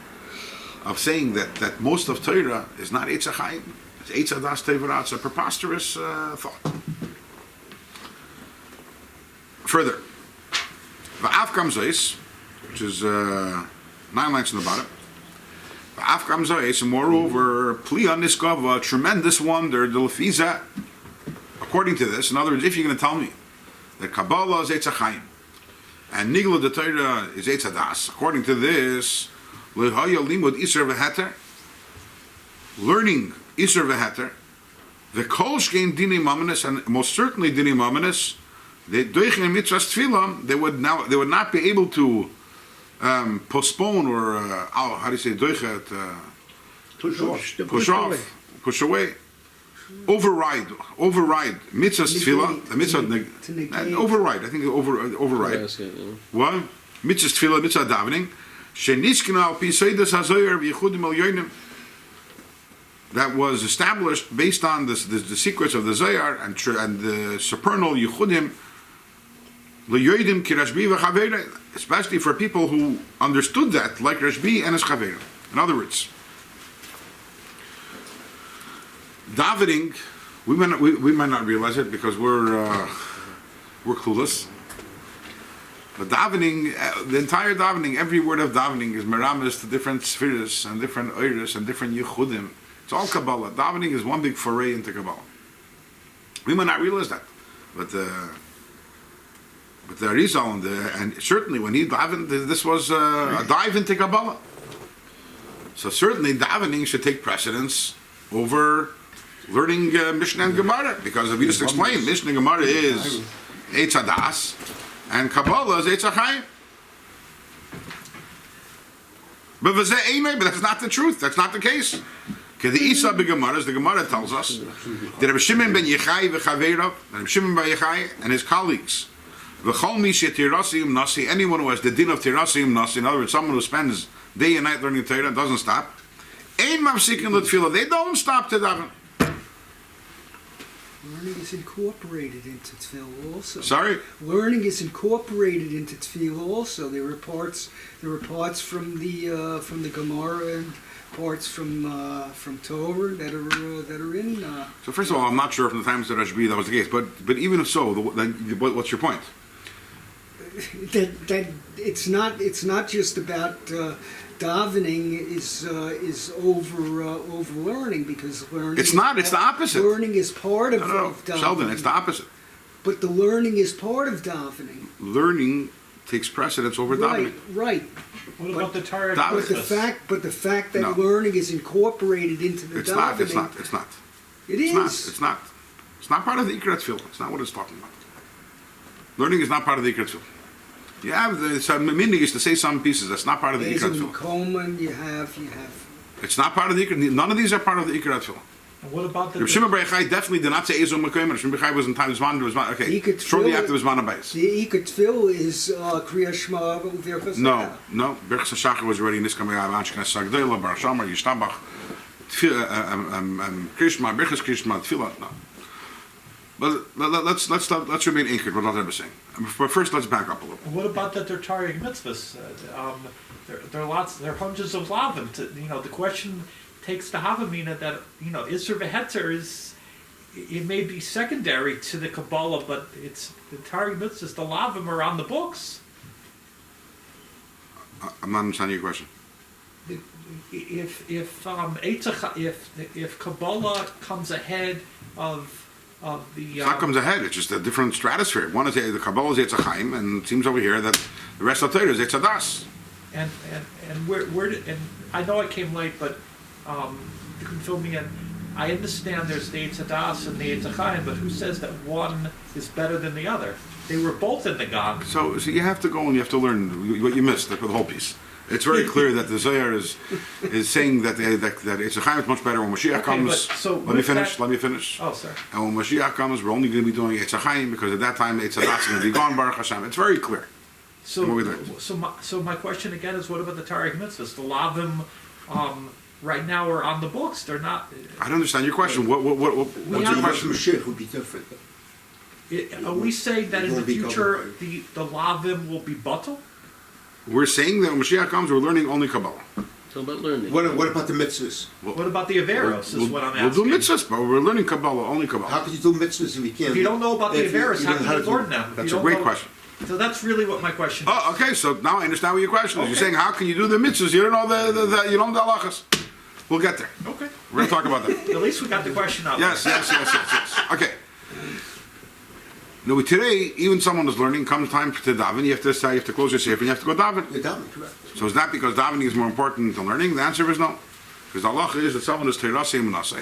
of saying that most of Torah is not Eitz HaChaim, it's Eitz HaDas Tevorah? It's a preposterous thought. Further, V'af Kamzais, which is 9 lines in the bottom. V'af Kamzais, and moreover, Pliya Niskava, a tremendous wonder, the Lefiza, according to this. In other words, if you're going to tell me that Kabbalah is Eitz HaChaim and Nigla the Torah is Eitz HaDas, according to this, Lehaya Limud Isser V'Heter, learning Isser V'Heter, the Kol Shkein Dini Mamanis, and most certainly Dini Mamanis, they Doichen Mitzvahs Tfilah, they would not be able to postpone or how do you say Doichet? Push away. Override mitzvahs tefillah, the mitzvah override. I think override. What mitzvahs tefillah, mitzvah davening. Sheniskina al pi seidas hazoyer v'yichudim al yonim. That was established based on the secrets of the Zohar and the supernal yichudim l'yodim ki Rashbi v'chaveira, especially for people who understood that, like Rashbi and his chaveira. In other words, davening, we might not realize it because we're clueless. But davening, the entire davening, every word of davening is meramis to different spheres and different oiris and different yichudim. It's all Kabbalah. Davening is one big foray into Kabbalah. We might not realize that, but the Arizal and certainly when he davened, this was a dive into Kabbalah. So certainly davening should take precedence over learning Mishnah and Gemara, because if we just explain, Mishnah and Gemara is Eitz HaDas and Kabbalah is Eitz HaChaim. But that's not the truth. That's not the case. Because the Isa b'Gemara, the Gemara tells us that Rabbi Shimon ben Yechai v'Chaveirav, Rabbi Shimon ben Yechai and his colleagues, v'chol mi she'tirasim nasi, anyone who has the din of tirasim nasi, in other words, someone who spends day and night learning Torah, doesn't stop. Ein mafsikin l'tfilah, they don't stop to daven. Learning is incorporated into tefillah also. Sorry? Learning is incorporated into tefillah also. There are parts from the Gemara and parts from Torah that are in. So first of all, I'm not sure from the times of Rashbi that was the case, but even if so, what's your point? That it's not just about davening is over learning, because learning. It's not. It's the opposite. Learning is part of davening. Sheldon, it's the opposite. But the learning is part of davening. Learning takes precedence over davening. Right. What about the Torah? But the fact that learning is incorporated into the davening. It's not. It is. It's not. It's not part of the Iggeres tefillah. It's not what it's talking about. Learning is not part of the Iggeres tefillah. You have some meaning is to say some pieces. That's not part of the Iggeres tefillah. You have. It's not part of the Iggeres. None of these are part of the Iggeres tefillah. And what about the? Rabbi Shimon bar Yochai definitely did not say Ezo Mekoyim. Rabbi Shimon bar Yochai was in time Zman. Okay, shortly after Zman Abayis. The Ikar Tefillah is Kriya Shema U'Virchas. No. Birchas HaShachar was already in this coming out. Anshknas Sagdela, Bar Shamar, Yishtabach, Krishma, Birchas Krishma, Tefillah. No. But let's remain anchored. What I'm saying. But first, let's back up a little. And what about the Torah mitzvahs? There are lots. There are hundreds of lavim. The question takes the Havamina that Isser v'Heter is, it may be secondary to the Kabbalah, but it's the Torah mitzvahs. The lavim are on the books. I'm not understanding your question. if Kabbalah comes ahead of the It's not comes ahead. It's just a different stratosphere. One is the Kabbalah is Eitz Chaim, and it seems over here that the rest of the Torah is Eitz Das. and where did, and I know I came late, but you can fill me in. I understand there's the Eitz Das and the Eitz Chaim, but who says that one is better than the other? They were both in the Gan. So you have to go and you have to learn what you missed for the whole piece. It's very clear that the Zohar is saying that Eitz Chaim is much better when Mashiach Okay, comes. but so Let me with finish. that- Let me finish. Oh, sorry. And when Mashiach comes, we're only going to be doing Eitz Chaim because at that time Eitz Das is going to be gone. Baruch Hashem. It's very clear. What we learned. So my question again is, what about the Tarek mitzvahs? The Lavim, right now are on the books. They're not. I don't understand your question. What's your The question? Mashiach would be different. Are we saying that in the Won't be future covered the Lavim will be batal? We're saying that when Mashiach comes, we're learning only Kabbalah. So about learning. What about the mitzvahs? What about the Averos? Is what I'm We'll asking. do mitzvahs, but we're learning Kabbalah, only How Kabbalah. could you do mitzvahs if you can't? If you don't know about the if you- Averos, you how don't can you to- learn them? If That's you a don't great know- question. So that's really what my question is. Oh, okay. So now I understand what your question is. You're Okay. saying, how can you do the mitzvahs? You don't know you don't know the halachas. We'll get there. Okay. We're going to talk about that. At least we got the question out. Yes. Okay. No, but today, even someone who's learning, comes time to daven, you have to close your sefer and you have to go daven. You're done, correct. So is that because davening is more important than learning? The answer is no. Because the halacha is that someone is teirasei menasei.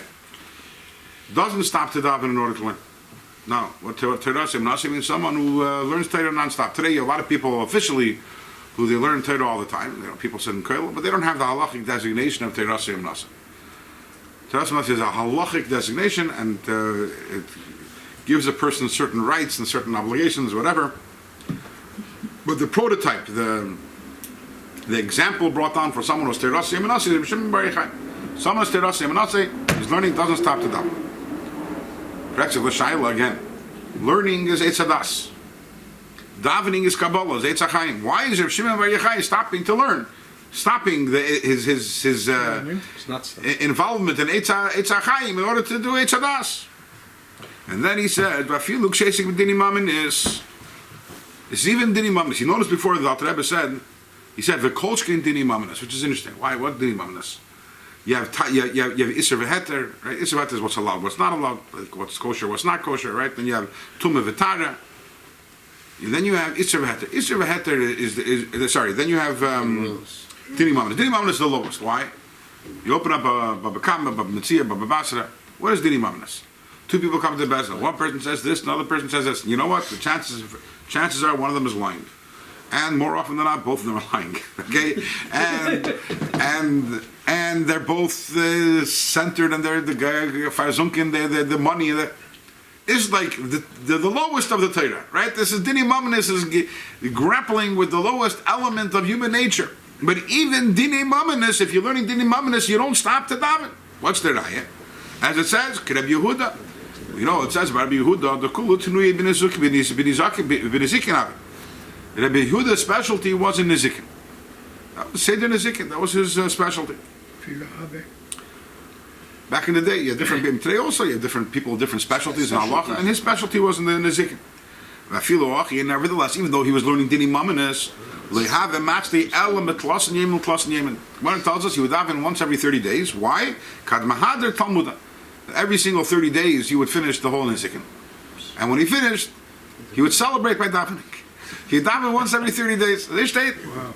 Doesn't stop to daven in order to learn. No. What teirasei menasei means someone who learns Torah nonstop. Today, a lot of people officially who they learn Torah all the time. People sit in kollel, but they don't have the halachic designation of teirasei menasei. Teirasei menasei is a halachic designation, and it gives a person certain rights and certain obligations, whatever. But the prototype, the example brought on for someone who's teirasei menasei is Shimon Bar Yochai. Someone who's teirasei menasei, his learning doesn't stop to daven. Correct? So the shaila again. Learning is Eitz Das. Davening is Kabbalah, is Eitz Chaim. Why is Reb Shimon Bar Yochai stopping to learn? Stopping his It's not stuff. involvement in Eitz Chaim in order to do Eitz Das. And then he said, "Vafilu ksheisik b'dini maminis." It's even dini maminis. You notice before the Alter Rebbe said, he said v'kolshkin dini maminis, which is interesting. Why? What dini maminis? You have iser v'heter, right? Iser v'heter is what's allowed, what's not allowed, like what's kosher, what's not kosher, right? Then you have tumah v'tara. And then you have iser v'heter. Iser v'heter is sorry. Then you have dini maminis. Dini maminis is the lowest. Why? You open up a Baba Kama, Baba Metzia, Baba Basra. What is dini maminis? Two people come to the bezin. One person says this, another person says this. You know what? The chances are one of them is lying, and more often than not, both of them are lying. Okay, and they're both centered, and they're the farzunkin, they're the money. It's like the lowest of the Torah, right? This is dini maminis is grappling with the lowest element of human nature. But even dini maminis, if you're learning dini maminis, you don't stop to daven. What's the raya? As it says, Rabbi Yehuda. You know, it says Rabbi Yehuda, the kulu tenuye b'nizikin av. Rabbi Yehuda's specialty was in nizikin. That was Seder nizikin. That was his specialty. Back in the day, you had different. Today also, you have different people, different specialties in halacha, and his specialty was in the nizikin. Nevertheless, even though he was learning dini maminis, they have a match the element plus and yemen. When it tells us he would daven once every 30 days. Why? Kad mahader talmuda. Every single 30 days he would finish the whole nizikin, and when he finished, he would celebrate by davening. He davened once every 30 days. They stayed. Wow.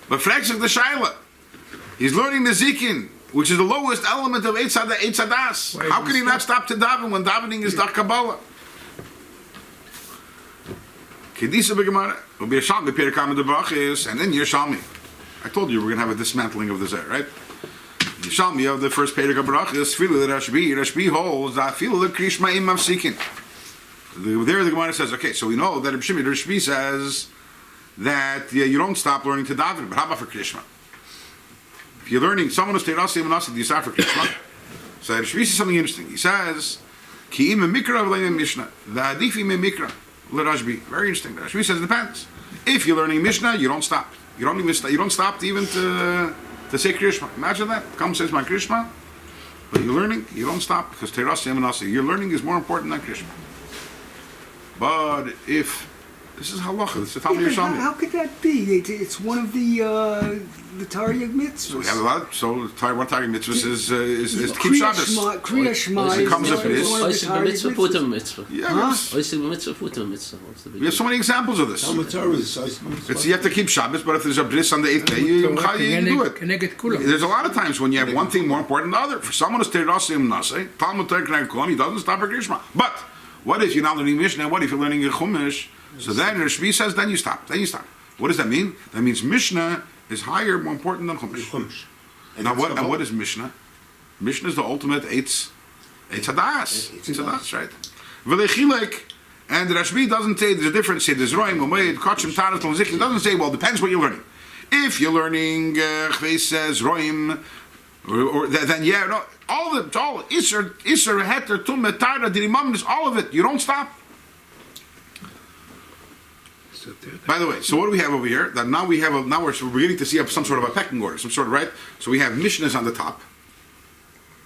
But fragzik the shaila, he's learning nizikin, which is the lowest element of Eitz Das. How can he not stop to daven when davening is Dach Kabbalah? Kedisa b'gemara, will be a Yerushalmi Pirkei the Brachis, and then Yerushalmi. I told you we're going to have a dismantling of the Zer, right? Yerushalmi of the first Pirkei Brachis, Filu the Rashbi holds that Filu the Krishma im Mafsikin. There the Gemara says, okay, so we know that Rashbi says that you don't stop learning to daven, but how about for Krishma? If you're learning, someone who's teirasei menasei, do you start for Krishma? So Rashbi says something interesting. He says, Ki im mikra v'leim Mishnah, v'adif im mikra. Rashbi. Very interesting. Rashbi says it depends. If you're learning Mishnah, you don't stop. You don't stop even to say Krishma. Imagine that. Come says my Krishma, but you're learning, you don't stop because Teirasei Menasei. Your learning is more important than Krishma. But if This is halacha. This is Talmud Yeah, but Yerushalmi. how could that be? It's one of the Taryag mitzvahs. So we have a lot. So one Taryag mitzvah is to keep Shabbos. Kriya Shema It comes is up in this. one of the Oisig Taryag mitzvah, puta mitzvahs. mitzvah. Yeah, Huh? yes. Oisig mitzvah, puta mitzvah. What's the big We have so many examples of this. Talmud Torah is It's, you have to keep Shabbos, but if there's a bris on the 8th day, you do it. Keneged kulam. There's a lot of times when you have one thing more important than the other. For someone who's Teirasim Nase, Talmud Torah Knei Kulam, he doesn't stop at Krishma. But what if you're not learning Mishnah? What if you're learning a Chumash? So then Rabbi says, then you stop. What does that mean? That means Mishnah is higher, more important than Chumash. Chumash. Now what is Mishnah? Mishnah is the ultimate Eitz Hadas. Eitz Hadas, right? V'lechilek, and Rashbi doesn't say there's a difference. Say there's Roim, Umeid, Kachim, Taras, Zik. It doesn't say, well, it depends what you're learning. If you're learning Chveis says Roim, or then yeah, no, all of it, all Isser, Heter, Tum, Tara, Dirimam, all of it. You don't stop. By the way, so what do we have over here? That now we're beginning to see some sort of a pecking order, some sort of, right? So we have Mishnahs on the top,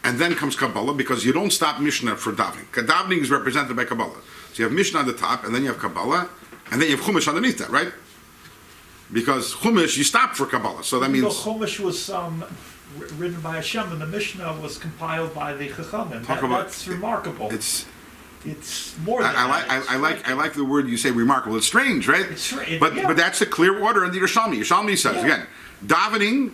and then comes Kabbalah, because you don't stop Mishnah for davening. Davening is represented by Kabbalah. So you have Mishnah on the top, and then you have Kabbalah, and then you have Chumash underneath that, right? Because Chumash, you stop for Kabbalah, so that means... Chumash was written by Hashem, and the Mishnah was compiled by the Chachamim. That's remarkable. It's more than I like the word you say remarkable. It's strange, right? It's strange, but yeah. that's the clear order in the Yerushalmi. Yerushalmi says again, davening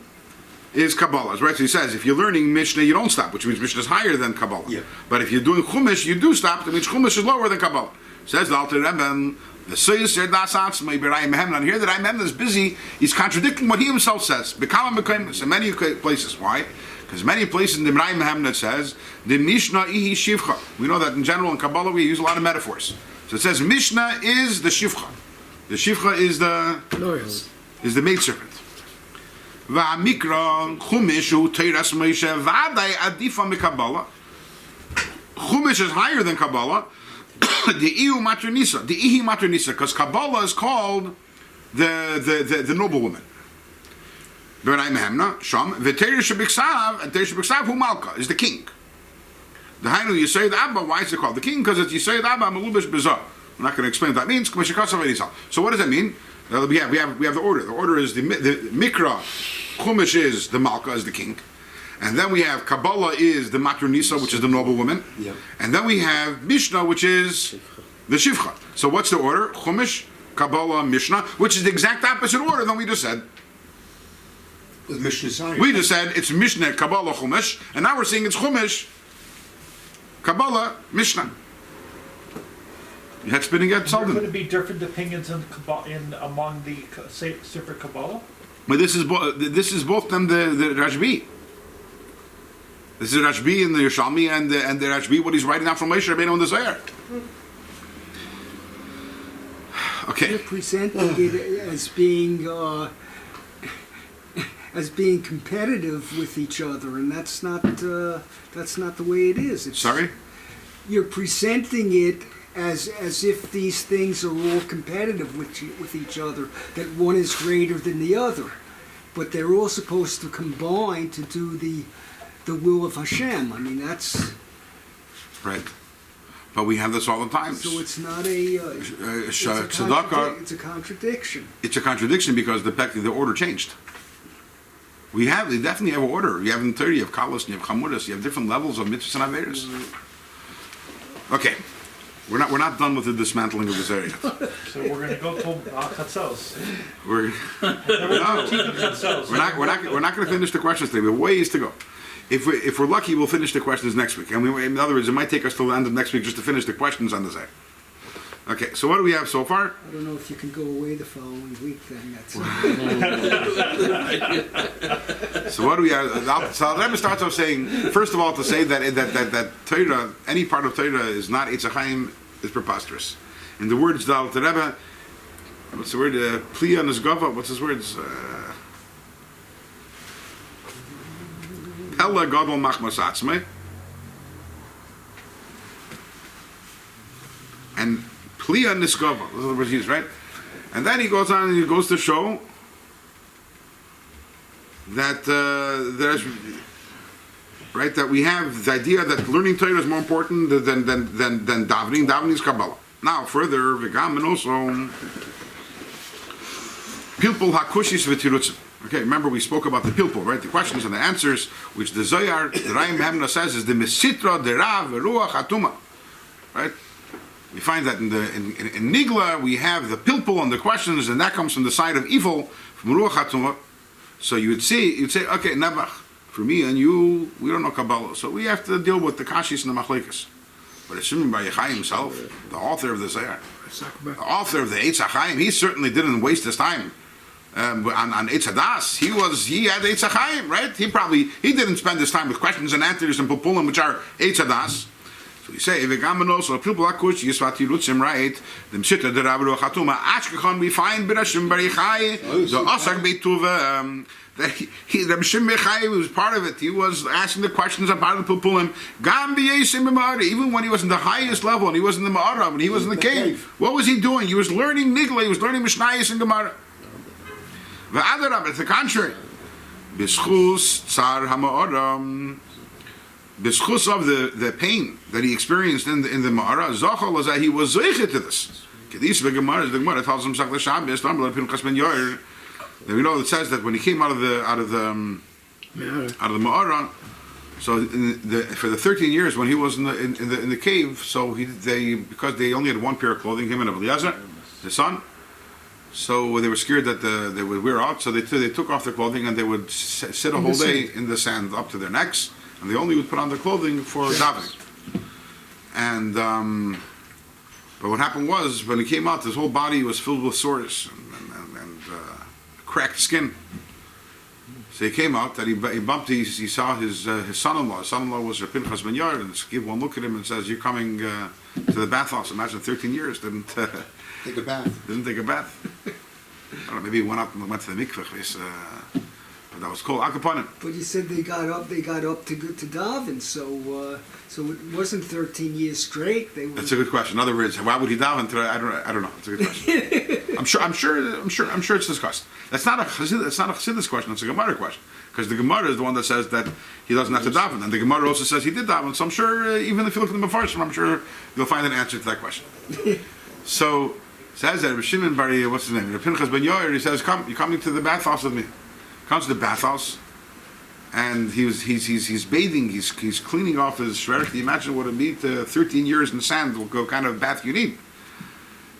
is Kabbalah, right? So he says if you're learning Mishnah, you don't stop, which means Mishnah is higher than Kabbalah. Yeah. But if you're doing Chumash, you do stop. That means Chumash is lower than Kabbalah. Says the Alter Rebbe, the Seyes Das Atzmei B'Rayim Hem. And here that Rayim Hem is busy. He's contradicting what he himself says. In many places. Why? Because many places in the Rayim Hem that says the Mishnah Ihi Shivcha. We know that in general in Kabbalah we use a lot of metaphors. So it says Mishnah is the Shivcha. The Shivcha is the maidservant. Va'amikra Chumash Teiras Moshe V'adai Adifa MeKabbalah. Chumash is higher than Kabbalah. The Ihu Maternisa, the Ihi Maternisa, because Kabbalah is called the noble woman. B'Rayim Hemna Sham V'Teirish B'Ksav, and Teirish B'Ksav Hu Malka is the king. The Hainu Yisayid Abba. Why is it called the king? Because it's Yisayid Abba Melubish Bezah. I'm not going to explain what that means. So what does that mean? We have the order. The order is the Mikra. Chumash is the Malka, is the king. And then we have Kabbalah is the Matronisa, which is the noble woman. Yeah. And then we have Mishnah, which is the Shivcha. So what's the order? Chumash, Kabbalah, Mishnah, which is the exact opposite order than we just said. With Mishnah's higher. We just said it's Mishnah, Kabbalah, Chumash, and now we're saying it's Chumash, Kabbalah, Mishnah. You had spinning at There Sultan. could be different opinions among the Sefer Kabbalah. But this is both them the Rashbi. This is Rashbi in the Yerushalmi and the Rashbi what he's writing out from Moshe Rabbeinu in the Zohar. Okay. You're presenting it as being competitive with each other, and that's not the way it is. Sorry? You're presenting it as if these things are all competitive with each other, that one is greater than the other, but they're all supposed to combine to do the will of Hashem. I mean, that's Right. But we have this all the time. so it's not a Tzedakah. it's a contradiction. It's a contradiction because the order changed. We definitely have an order. You have in Torah, you have Kalos, you have Chamuras, you have different levels of mitzvahs and averos. Okay, we're not done with the dismantling of this area. So we're going to go to Chatzos. We're Chatzos. not going to finish the questions today. We have ways to go. If we're lucky, we'll finish the questions next week. And in other words, it might take us till the end of next week just to finish the questions on the Zeh. Okay, so what do we have so far? I don't know if you can go away the following week. Then that's So what do we have? So the Rebbe starts off saying, first of all, to say that Torah, any part of Torah is not Eitz HaChaim, is preposterous. In the words of the Rebbe, what's the word? Pliya Nizgava. What's his words? Pella Gadol Machmas Atzmei. And Pliya Nizgava. Those are the words he used, right? And then he goes on and he goes to show that there's right that we have the idea that learning Torah is more important than davening. Davening is Kabbalah. Now, further, v'gam and also pilpul hakushis v'tirutzim. Okay, remember we spoke about the pilpul, right? The questions and the answers, which the Zohar, the Raim Hamna says, is the mesitra, the rav, ruach, atuma. Right? We find that in Nigla we have the pilpul and the questions, and that comes from the side of evil, from ruach atuma. So you'd say, okay, Nebach, for me and you, we don't know Kabbalah, so we have to deal with the kashis and the machlekes. But assuming by Yechai himself, the author of the Zohar, the author of the Eitz HaChaim, he certainly didn't waste his time on Eitz HaDas. He had Eitz HaChaim, right? He didn't spend his time with questions and answers and pupulim, which are Eitz HaDas. So you say, V'gamanos, or people akush, Yisvati Lutzim, right? The Mshita, the Rabbi Chatuma, Ashkechon, we find Berashim Bar Yechai, the Osak Beituva, Rabbi Shimon Bechai was part of it. He was asking the questions about the Pupulim. Gam b'yesim b'ma'ara. Even when he was in the highest level and he was in the Ma'ara, when he was in the cave, what was he doing? He was learning Nigla, he was learning Mishnayos and Gemara. V'adarab, it's the contrary. B'schus tzar ha'ma'ara. B'schus of the pain that he experienced in the Ma'ara, Zochal was that he was zeichet to this. Kedis v'Gemara, the Gemara tells him, Shach l'Shabbos, Tamar l'Pinchas ben Yair. We know it says that when he came out of the Ma'ara, so for the 13 years when he was in the cave, so because they only had one pair of clothing, him and Eliezer, his son, so they were scared that they would wear out, so they took off their clothing and they would sit a whole day in the sand up to their necks, and they only would put on their clothing for davening. And but what happened was when he came out, his whole body was filled with sores and cracked skin. So he came out, that he bumped, he saw his son-in-law. His son-in-law was Pinchas ben Yair, and he gave one look at him and says, "You're coming to the bathhouse." Imagine 13 years, didn't Take a bath. Didn't take a bath. I don't know, maybe he went to the mikveh, but that was cool. Akapanim. But you said they got up to daven, so it wasn't 13 years straight. That's a good question. In other words, why would he daven today? I don't know. It's a good question. I'm sure it's discussed. That's not a Chassidus question. It's a Gemara question, because the Gemara is the one that says that he doesn't have to daven, and the Gemara also says he did daven. So I'm sure, even if you look at the Mefarshim, I'm sure you'll find an answer to that question. So says that Rabbi Shimon Bar, what's his name? Rabbi Pinchas ben Yair. He says, "Come, you're coming to the bathhouse with me." Comes to the bathhouse, and he's bathing. He's cleaning off his shredder. Can you imagine what it'd be to 13 years in the sand? What kind of bath you need?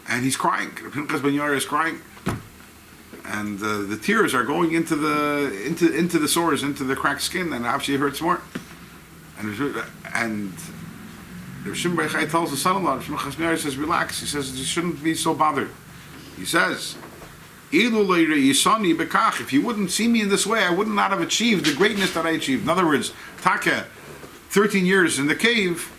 And he's crying. Pinchas ben Yair is crying, and the tears are going into the sores, into the cracked skin, and obviously it hurts more. And Rav Shimon Bar Yochai tells the son-in-law, Pinchas ben Yair says, "Relax." He says, "You shouldn't be so bothered." He says, if you wouldn't see me in this way, I would not have achieved the greatness that I achieved. In other words, Taka, 13 years in the cave,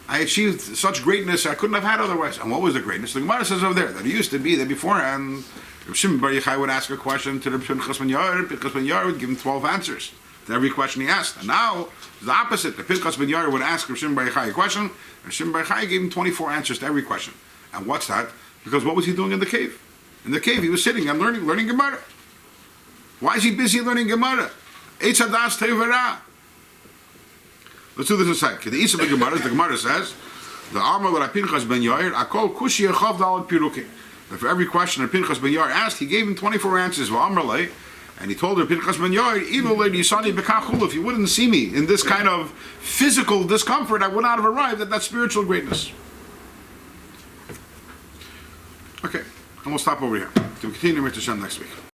I achieved such greatness I couldn't have had otherwise. And what was the greatness? The Gemara says over there that it used to be that beforehand, Rav Shimon Bar Yochai would ask a question to Rav Pinchas ben Yair. Pinchas ben Yair would give him 12 answers to every question he asked. And now it's the opposite. The Pinchas ben Yair would ask Rav Shimon Bar Yochai a question. Rav Shimon Bar Yochai gave him 24 answers to every question. And what's that? Because what was he doing in the cave? In the cave, he was sitting and learning Gemara. Why is he busy learning Gemara? Eitz HaDas Tevera. Let's do this in a second. The Isa of the Gemara says, the Amar of Pinchas ben Yair, Akol Kushi Yechav Dalet Pirukim. That for every question that Pinchas ben Yair asked, he gave him 24 answers. And he told her, Pinchas ben Yair, if you wouldn't see me in this kind of physical discomfort, I would not have arrived at that spiritual greatness. Okay. And we'll stop over here to continue with Hashem next week.